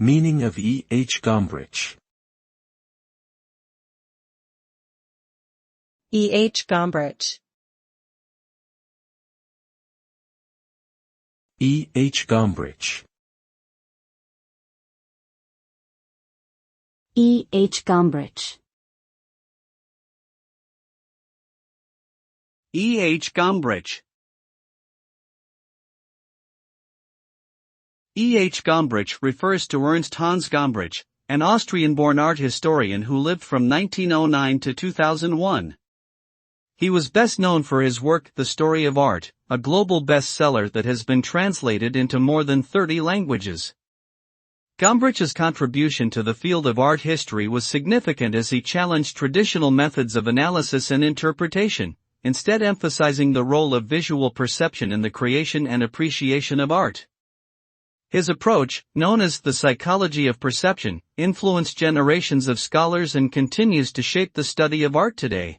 Meaning of E H Gombrich. E H Gombrich. E H Gombrich. E H Gombrich. E H Gombrich. E H Gombrich refers to Ernst Hans Gombrich, an Austrian-born art historian who lived from 1909 to 2001. He was best known for his work The Story of Art, a global bestseller that has been translated into more than 30 languages. Gombrich's contribution to the field of art history was significant as he challenged traditional methods of analysis and interpretation, instead emphasizing the role of visual perception in the creation and appreciation of art. His approach, known as the psychology of perception, influenced generations of scholars and continues to shape the study of art today.